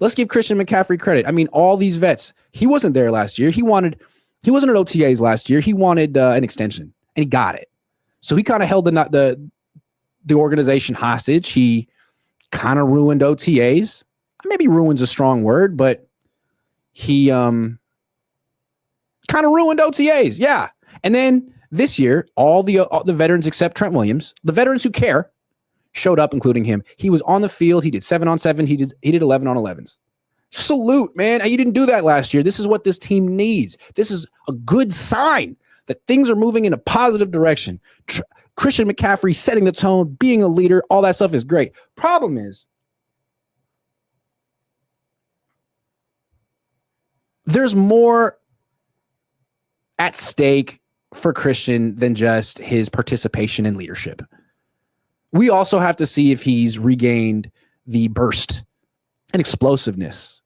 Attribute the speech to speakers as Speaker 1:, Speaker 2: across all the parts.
Speaker 1: Let's give Christian McCaffrey credit. I mean, all these vets, he wasn't there last year. He wasn't at OTAs last year. He wanted an extension, and he got it. So he kind of held the organization hostage. He kind of ruined OTAs. Maybe ruin's a strong word, but he kind of ruined OTAs. Yeah. And then this year, all the veterans except Trent Williams, the veterans who care, showed up, including him. He was on the field. He did 7-on-7. He did 11-on-11s. Salute, man. You didn't do that last year. This is what this team needs. This is a good sign that things are moving in a positive direction. Christian McCaffrey setting the tone, being a leader, all that stuff is great. Problem is, there's more at stake for Christian than just his participation in leadership. We also have to see if he's regained the burst and explosiveness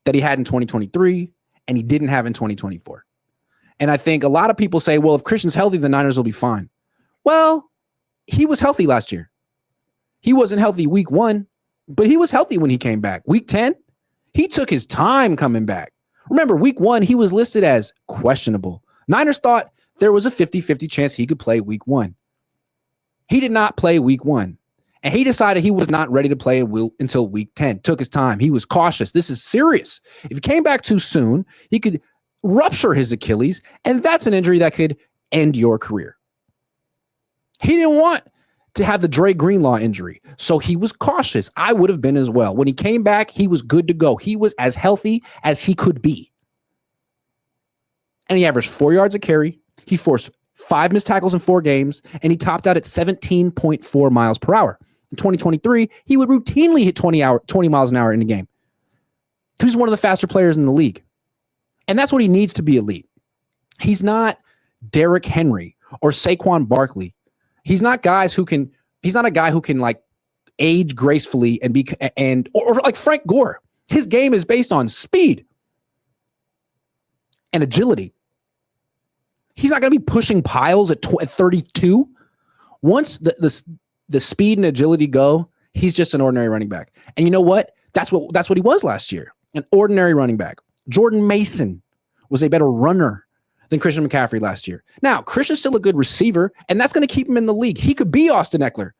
Speaker 1: that he had in 2023 and he didn't have in 2024. And I think a lot of people say, well, if Christian's healthy, the Niners will be fine. Well, he was healthy last year. He wasn't healthy week 1, but he was healthy when he came back. Week 10, he took his time coming back. Remember, week 1, he was listed as questionable. Niners thought there was a 50-50 chance he could play week 1. He did not play week 1, and he decided he was not ready to play until week 10. Took his time. He was cautious. This is serious. If he came back too soon, he could rupture his Achilles, and that's an injury that could end your career. He didn't want to have the Dre Greenlaw injury, so he was cautious. I would have been as well. When he came back, he was good to go. He was as healthy as he could be. And he averaged 4 yards a carry. He forced 5 missed tackles in 4 games, and he topped out at 17.4 miles per hour. In 2023, he would routinely hit 20 miles an hour in a game. He's one of the faster players in the league. And that's what he needs to be elite. He's not Derrick Henry or Saquon Barkley. He's not a guy who can like age gracefully or like Frank Gore. His game is based on speed and agility. He's not going to be pushing piles at 32. Once the speed and agility go, he's just an ordinary running back. And you know what? That's what he was last year, an ordinary running back. Jordan Mason was a better runner than Christian McCaffrey last year. Now, Christian's still a good receiver, and that's going to keep him in the league. He could be Austin Eckler.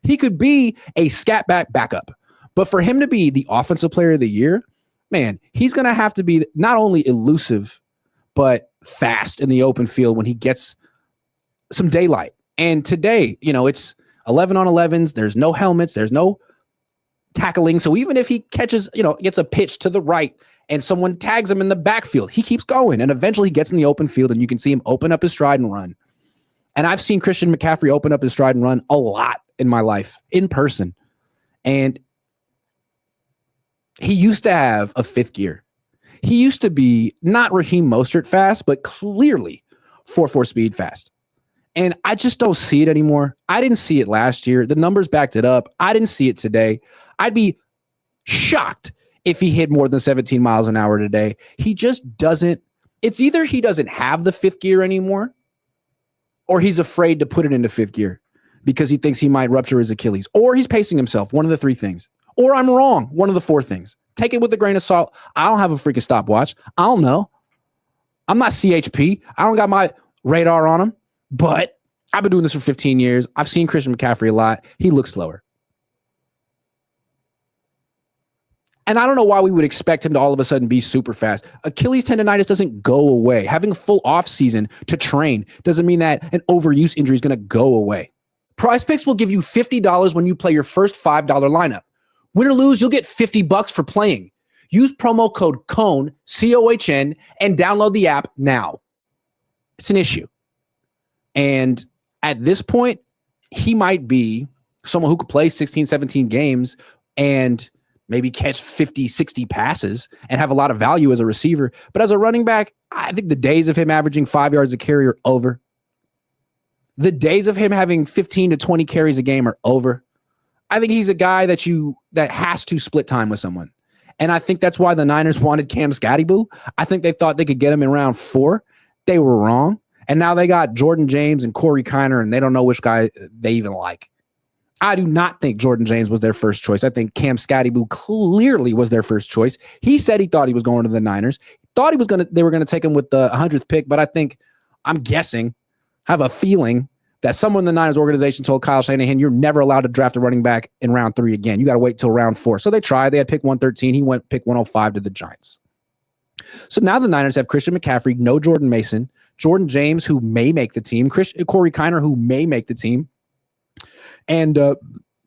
Speaker 1: He could be a scat back backup. But for him to be the offensive player of the year, man, he's going to have to be not only elusive, but fast in the open field when he gets some daylight. And today, it's 11-on-11s. There's no helmets. There's no tackling. So even if he catches, gets a pitch to the right and someone tags him in the backfield, he keeps going. And eventually he gets in the open field and you can see him open up his stride and run. And I've seen Christian McCaffrey open up his stride and run a lot in my life in person. And he used to have a fifth gear. He used to be not Raheem Mostert fast, but clearly 4.4 speed fast. And I just don't see it anymore. I didn't see it last year. The numbers backed it up. I didn't see it today. I'd be shocked if he hit more than 17 miles an hour today. He just doesn't. It's either he doesn't have the fifth gear anymore or he's afraid to put it into fifth gear because he thinks he might rupture his Achilles, or he's pacing himself. One of the three things. Or I'm wrong. One of the four things. Take it with a grain of salt. I don't have a freaking stopwatch. I don't know. I'm not CHP. I don't got my radar on him. But I've been doing this for 15 years. I've seen Christian McCaffrey a lot. He looks slower. And I don't know why we would expect him to all of a sudden be super fast. Achilles tendonitis doesn't go away. Having a full off season to train doesn't mean that an overuse injury is going to go away. Prize Picks will give you $50 when you play your first $5 lineup. Win or lose, you'll get $50 for playing. Use promo code Cohn, C-O-H-N, and download the app now. It's an issue. And at this point, he might be someone who could play 16, 17 games and maybe catch 50, 60 passes and have a lot of value as a receiver. But as a running back, I think the days of him averaging 5 yards a carry are over. The days of him having 15 to 20 carries a game are over. I think he's a guy that has to split time with someone. And I think that's why the Niners wanted Cam Scatterboo. I think they thought they could get him in round 4. They were wrong. And now they got Jordan James and Corey Kiner, and they don't know which guy they even like. I do not think Jordan James was their first choice. I think Cam Scatiboo clearly was their first choice. He said he thought he was going to the Niners. Thought they were going to take him with the 100th pick, but I'm guessing, have a feeling that someone in the Niners organization told Kyle Shanahan, you're never allowed to draft a running back in round 3 again. You got to wait till round 4. So they tried. They had pick 113. He went pick 105 to the Giants. So now the Niners have Christian McCaffrey, no Jordan Mason, Jordan James, who may make the team, Corey Kiner, who may make the team, and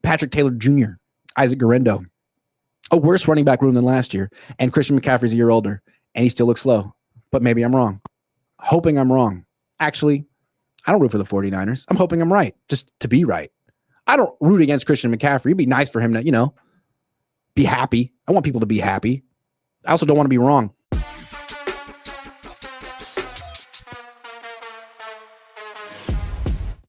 Speaker 1: Patrick Taylor Jr., Isaac Guerrero. A worse running back room than last year. And Christian McCaffrey's a year older, and he still looks slow. But maybe I'm wrong. Hoping I'm wrong. Actually, I don't root for the 49ers. I'm hoping I'm right, just to be right. I don't root against Christian McCaffrey. It'd be nice for him to, be happy. I want people to be happy. I also don't want to be wrong.